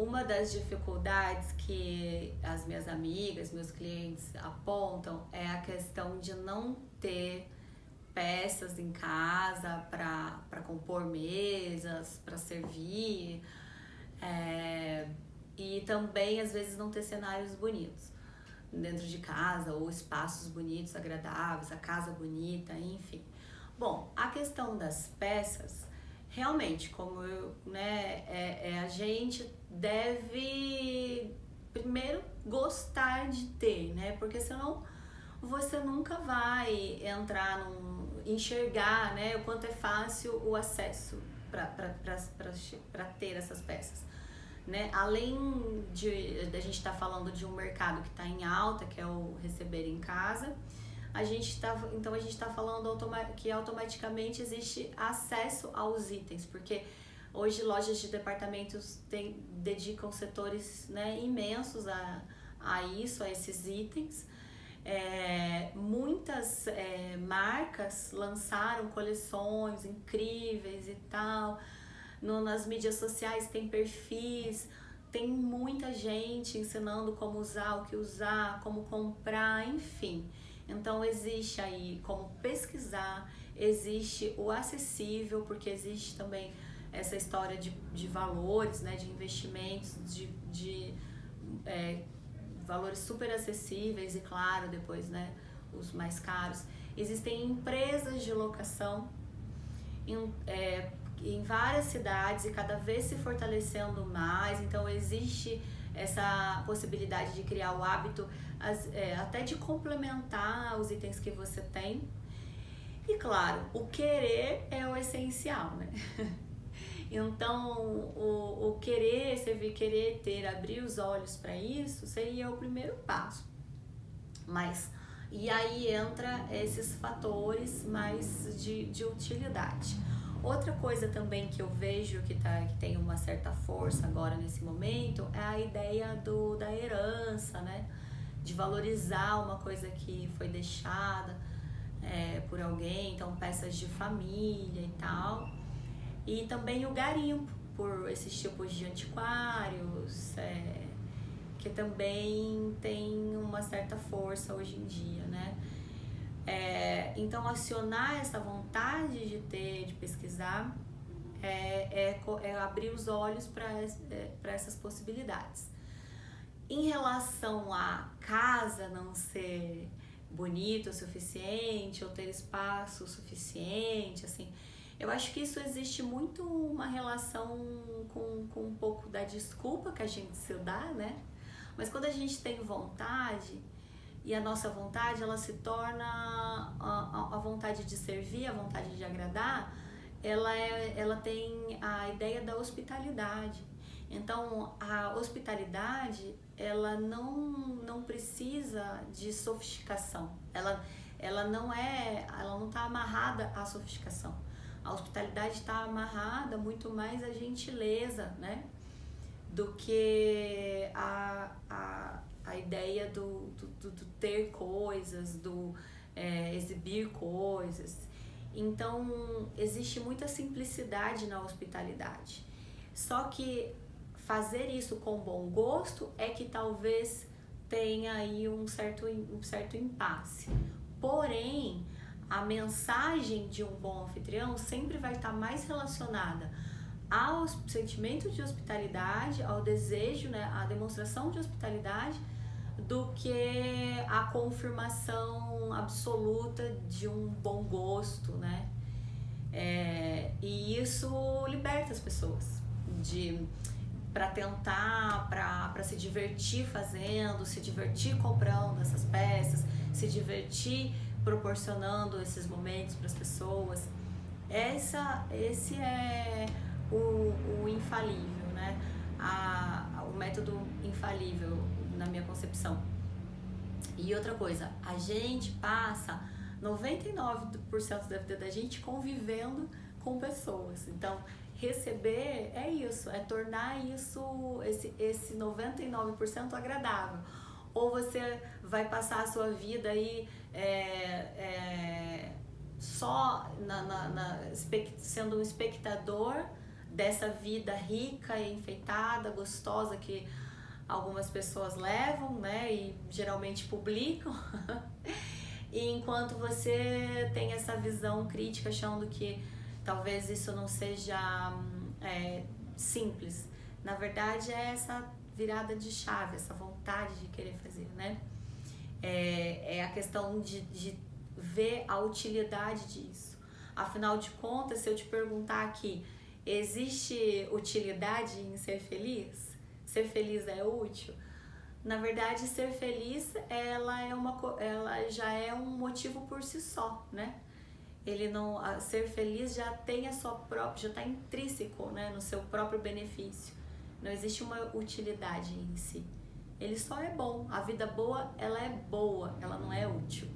uma das dificuldades que as minhas amigas, meus clientes apontam é a questão de não ter peças em casa para compor mesas, para servir, e também às vezes não ter cenários bonitos dentro de casa ou espaços bonitos, agradáveis, a casa bonita, enfim. Bom, a questão das peças, realmente, como a gente deve primeiro gostar de ter, né? Porque senão você nunca vai enxergar, né, o quanto é fácil o acesso para ter essas peças. Né? Além de a gente estar falando de um mercado que está em alta, que é o receber em casa, a gente está falando que automaticamente existe acesso aos itens, porque hoje lojas de departamentos dedicam setores, né, imensos a esses itens. Muitas marcas lançaram coleções incríveis e tal. Nas mídias sociais tem perfis, tem muita gente ensinando como usar, o que usar, como comprar, enfim. Então existe aí como pesquisar, existe o acessível, porque existe também essa história de valores, né, de investimentos, de valores super acessíveis e, claro, depois, né, os mais caros. Existem empresas de locação em várias cidades e cada vez se fortalecendo mais, então existe essa possibilidade de criar o hábito até de complementar os itens que você tem. E claro, o querer é o essencial, né? Então o querer ter, abrir os olhos para isso seria o primeiro passo. E aí entra esses fatores mais de utilidade. Outra coisa também que eu vejo que tem uma certa força agora nesse momento é a ideia da herança, né? De valorizar uma coisa que foi deixada por alguém, então peças de família e tal. E também o garimpo por esses tipos de antiquários, que também tem uma certa força hoje em dia, né? Então acionar essa vontade de pesquisar é abrir os olhos para essas possibilidades. Em relação à casa não ser bonita o suficiente ou ter espaço o suficiente, assim, eu acho que isso existe muito uma relação com um pouco da desculpa que a gente se dá, né? Mas quando a gente tem vontade, e a nossa vontade, ela se torna a vontade de servir, a vontade de agradar, ela tem a ideia da hospitalidade. Então, a hospitalidade, ela não precisa de sofisticação. Ela não está amarrada à sofisticação. A hospitalidade está amarrada muito mais à gentileza, né? Do que a ideia do ter coisas, do exibir coisas. Então, existe muita simplicidade na hospitalidade. Só que fazer isso com bom gosto é que talvez tenha aí um certo impasse. Porém, a mensagem de um bom anfitrião sempre vai estar mais relacionada ao sentimento de hospitalidade, ao desejo, né, à demonstração de hospitalidade, do que a confirmação absoluta de um bom gosto, né? E isso liberta as pessoas para tentar, para se divertir fazendo, se divertir comprando essas peças, se divertir proporcionando esses momentos para as pessoas. Esse é o infalível, né? O método infalível na minha concepção. E outra coisa, a gente passa 99% da vida da gente convivendo com pessoas. Então, receber é isso, é tornar esse 99% agradável. Ou você vai passar a sua vida aí só sendo um espectador dessa vida rica e enfeitada, gostosa que algumas pessoas levam, né, e geralmente publicam. E enquanto você tem essa visão crítica achando que talvez isso não seja simples, na verdade é essa virada de chave, essa vontade de querer fazer, né? É a questão de ver a utilidade disso. Afinal de contas, se eu te perguntar aqui, existe utilidade em ser feliz? Ser feliz é útil? Na verdade, ser feliz, ela já é um motivo por si só, né? Ser feliz já tem a sua própria, já está intrínseco, né, no seu próprio benefício. Não existe uma utilidade em si. Ele só é bom. A vida boa, ela é boa, ela não é útil.